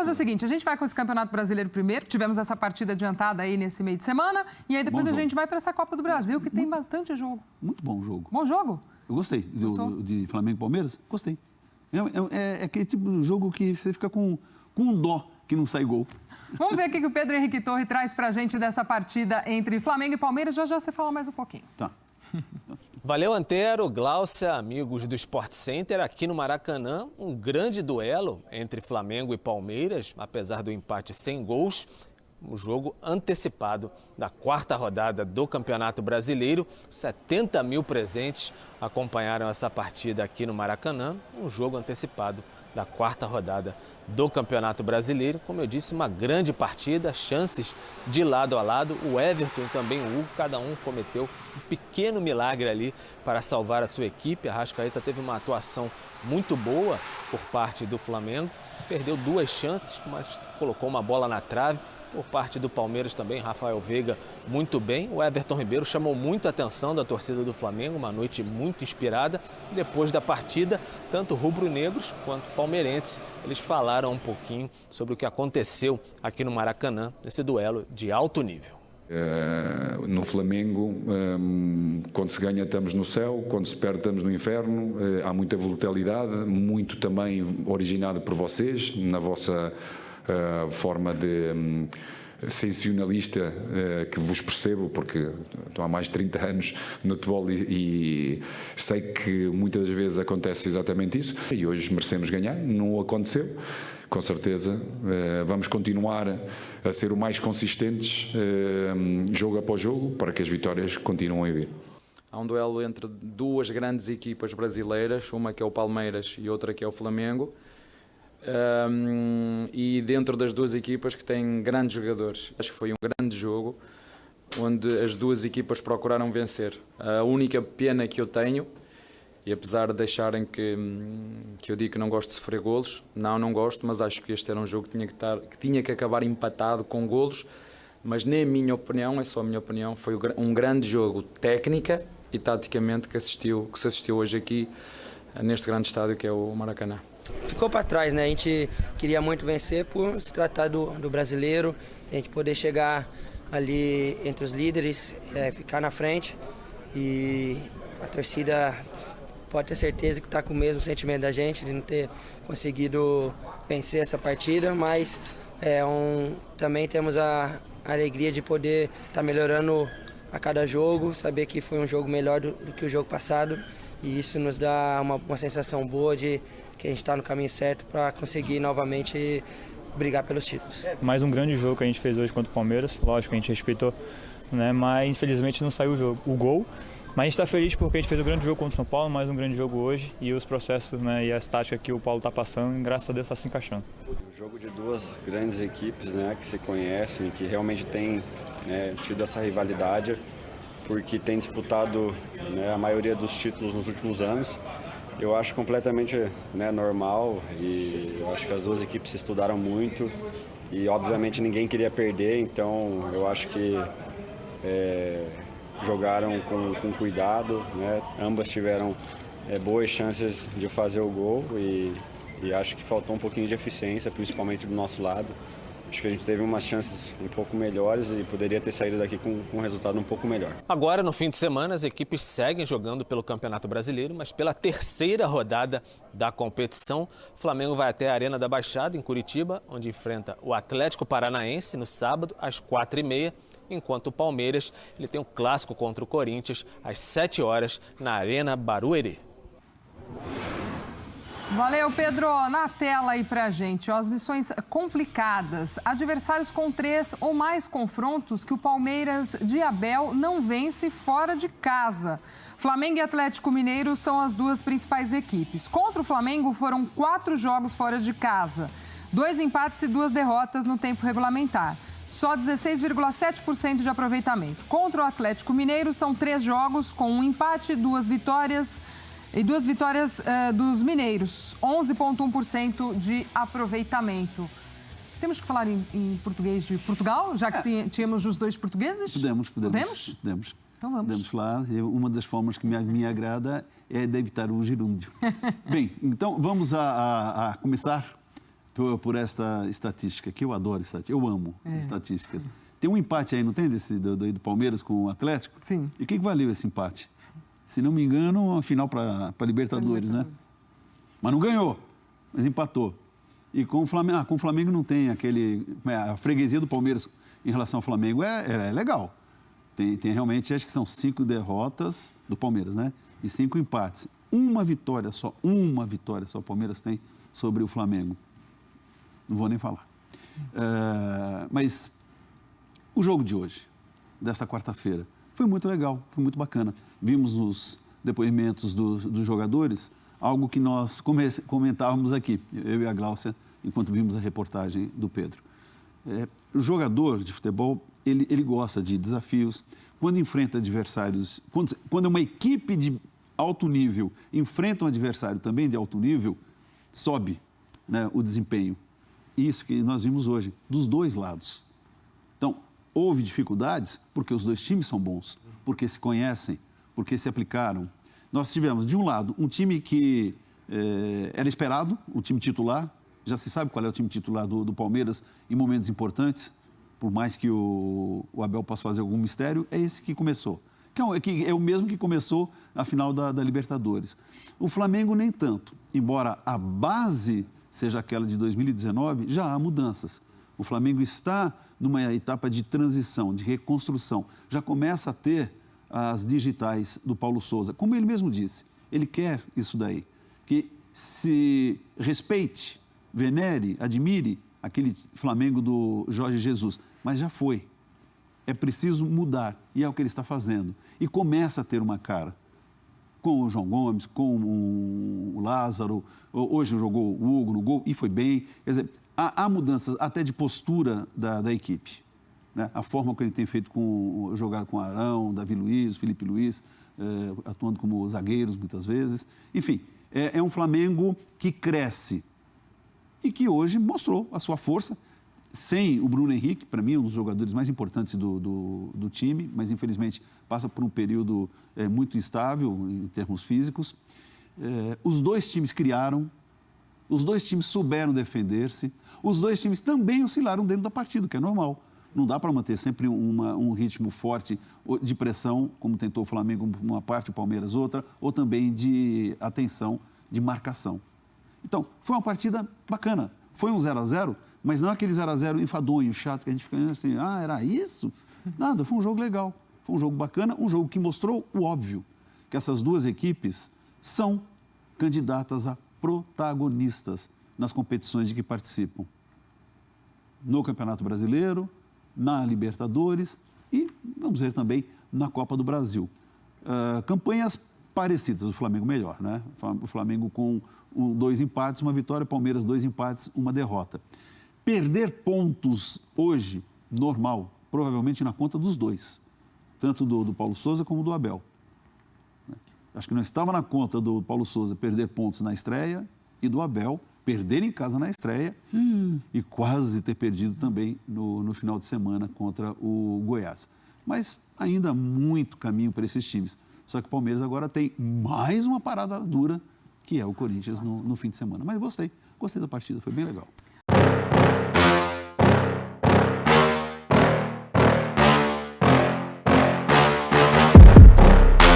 fazer o seguinte, a gente vai com esse Campeonato Brasileiro primeiro, tivemos essa partida adiantada aí nesse meio de semana, e aí depois a gente vai para essa Copa do Brasil, que tem bastante jogo. Muito bom jogo. Bom jogo? Eu gostei de Flamengo e Palmeiras, gostei. É aquele tipo de jogo que você fica com dó que não sai gol. Vamos ver o que o Pedro Henrique Torre traz pra gente dessa partida entre Flamengo e Palmeiras, já você fala mais um pouquinho. Tá. Valeu, Antero, Gláucia, amigos do Sport Center. Aqui no Maracanã, um grande duelo entre Flamengo e Palmeiras, apesar do empate sem gols. Um jogo antecipado da 4ª rodada do Campeonato Brasileiro. 70 mil presentes acompanharam essa partida aqui no Maracanã. Um jogo antecipado da 4ª rodada do Campeonato Brasileiro. Como eu disse, uma grande partida, chances de lado a lado. O Everton e também o Hugo, cada um cometeu um pequeno milagre ali para salvar a sua equipe. A Arrascaeta teve uma atuação muito boa por parte do Flamengo. Perdeu 2 chances, mas colocou uma bola na trave. Por parte do Palmeiras também, Rafael Veiga muito bem. O Everton Ribeiro chamou muito a atenção da torcida do Flamengo, uma noite muito inspirada. Depois da partida, tanto rubro-negros quanto palmeirenses, eles falaram um pouquinho sobre o que aconteceu aqui no Maracanã, nesse duelo de alto nível. No Flamengo, quando se ganha estamos no céu, quando se perde estamos no inferno. Há muita volatilidade, muito também originado por vocês, na vossa forma de sensacionalista, que vos percebo, porque estou há mais de 30 anos no futebol e sei que muitas vezes acontece exatamente isso. E hoje merecemos ganhar, não aconteceu. Com certeza vamos continuar a ser o mais consistentes, jogo após jogo, para que as vitórias continuem a vir. Há um duelo entre 2 grandes equipas brasileiras, uma que é o Palmeiras e outra que é o Flamengo. E dentro das 2 equipas que têm grandes jogadores. Acho que foi um grande jogo onde as 2 equipas procuraram vencer. A única pena que eu tenho, e apesar de acharem que eu digo que não gosto de sofrer golos, não gosto, mas acho que este era um jogo que tinha que acabar empatado com golos, mas na minha opinião, é só a minha opinião, foi um grande jogo técnica e taticamente que se assistiu hoje aqui neste grande estádio que é o Maracanã. Ficou para trás, né? A gente queria muito vencer por se tratar do brasileiro, a gente poder chegar ali entre os líderes, ficar na frente, e a torcida pode ter certeza que está com o mesmo sentimento da gente, de não ter conseguido vencer essa partida, mas também temos a alegria de poder estar melhorando a cada jogo, saber que foi um jogo melhor do que o jogo passado, e isso nos dá uma sensação boa de que a gente está no caminho certo para conseguir novamente brigar pelos títulos. Mais um grande jogo que a gente fez hoje contra o Palmeiras, lógico que a gente respeitou, né? Mas infelizmente não saiu o gol. Mas a gente está feliz porque a gente fez um grande jogo contra o São Paulo, mais um grande jogo hoje, e os processos, né, e as táticas que o Paulo está passando, graças a Deus está se encaixando. Um jogo de 2 grandes equipes, né, que se conhecem, que realmente têm, né, tido essa rivalidade, porque tem disputado, né, a maioria dos títulos nos últimos anos. Eu acho completamente, né, normal, e eu acho que as 2 equipes se estudaram muito e obviamente ninguém queria perder, então eu acho que jogaram com cuidado, né? Ambas tiveram boas chances de fazer o gol e acho que faltou um pouquinho de eficiência, principalmente do nosso lado. Acho que a gente teve umas chances um pouco melhores e poderia ter saído daqui com um resultado um pouco melhor. Agora, no fim de semana, as equipes seguem jogando pelo Campeonato Brasileiro, mas pela 3ª rodada da competição. O Flamengo vai até a Arena da Baixada, em Curitiba, onde enfrenta o Atlético Paranaense no sábado, às 4h30, enquanto o Palmeiras ele tem um clássico contra o Corinthians, às 7 horas, na Arena Barueri. Valeu, Pedro. Na tela aí pra gente, as missões complicadas. Adversários com 3 ou mais confrontos que o Palmeiras de Abel não vence fora de casa. Flamengo e Atlético Mineiro são as 2 principais equipes. Contra o Flamengo foram 4 jogos fora de casa, 2 empates e 2 derrotas no tempo regulamentar. Só 16,7% de aproveitamento. Contra o Atlético Mineiro são 3 jogos com 1 empate e 2 vitórias. E 2 vitórias dos mineiros, 11,1% de aproveitamento. Temos que falar em português de Portugal, já que tínhamos os 2 portugueses? Podemos. Então vamos. Podemos falar. Uma das formas que me agrada é de evitar o gerúndio. Bem, então vamos a começar por esta estatística, que eu adoro estatística, eu amo estatísticas. Tem um empate aí, não tem, do Palmeiras com o Atlético? Sim. E o que valeu esse empate? Se não me engano, uma final para Libertadores, né? Mas não ganhou, mas empatou. E com o Flamengo não tem a freguesia do Palmeiras em relação ao Flamengo é legal. Tem realmente, acho que são 5 derrotas do Palmeiras, né? E 5 empates. Uma vitória só o Palmeiras tem sobre o Flamengo. Não vou nem falar. Mas o jogo de hoje, desta quarta-feira, foi muito legal, foi muito bacana. Vimos nos depoimentos dos jogadores algo que nós comentávamos aqui, eu e a Gláucia, enquanto vimos a reportagem do Pedro. O jogador de futebol, ele gosta de desafios. Quando enfrenta adversários, quando uma equipe de alto nível enfrenta um adversário também de alto nível, sobe, né, o desempenho. Isso que nós vimos hoje, dos dois lados. Então, houve dificuldades porque os dois times são bons, porque se conhecem, porque se aplicaram. Nós tivemos, de um lado, um time que era esperado, o time titular, já se sabe qual é o time titular do Palmeiras em momentos importantes, por mais que o Abel possa fazer algum mistério, é esse que começou. Que é o mesmo que começou a final da Libertadores. O Flamengo nem tanto, embora a base seja aquela de 2019, já há mudanças. O Flamengo está numa etapa de transição, de reconstrução. Já começa a ter as digitais do Paulo Souza. Como ele mesmo disse, ele quer isso daí. Que se respeite, venere, admire aquele Flamengo do Jorge Jesus. Mas já foi. É preciso mudar. E é o que ele está fazendo. E começa a ter uma cara. Com o João Gomes, com o Lázaro, hoje jogou o Hugo no gol e foi bem. Quer dizer, há mudanças até de postura da equipe. Né? A forma que ele tem feito jogar com Arão, Davi Luiz, Felipe Luiz, atuando como zagueiros muitas vezes. Enfim, é um Flamengo que cresce e que hoje mostrou a sua força. Sem o Bruno Henrique, para mim, um dos jogadores mais importantes do time, mas infelizmente passa por um período muito instável em termos físicos. Os dois times criaram, os dois times souberam defender-se, os dois times também oscilaram dentro da partida, que é normal. Não dá para manter sempre um ritmo forte de pressão, como tentou o Flamengo uma parte, o Palmeiras outra, ou também de atenção, de marcação. Então, foi uma partida bacana. Foi um 0-0, mas não aquele 0-0 enfadonho, chato, que a gente fica assim, era isso? Nada, foi um jogo legal, foi um jogo bacana, um jogo que mostrou o óbvio, que essas duas equipes são candidatas a protagonistas nas competições de que participam. No Campeonato Brasileiro, na Libertadores e, vamos ver também, na Copa do Brasil. Campanhas parecidas, o Flamengo melhor, né? O Flamengo com 2 empates, uma vitória, o Palmeiras 2 empates, uma derrota. Perder pontos hoje, normal, provavelmente na conta dos dois, tanto do Paulo Souza como do Abel. Acho que não estava na conta do Paulo Souza perder pontos na estreia e do Abel perder em casa na estreia e quase ter perdido também no final de semana contra o Goiás. Mas ainda muito caminho para esses times. Só que o Palmeiras agora tem mais uma parada dura, que é o Corinthians no fim de semana. Mas gostei da partida, foi bem legal.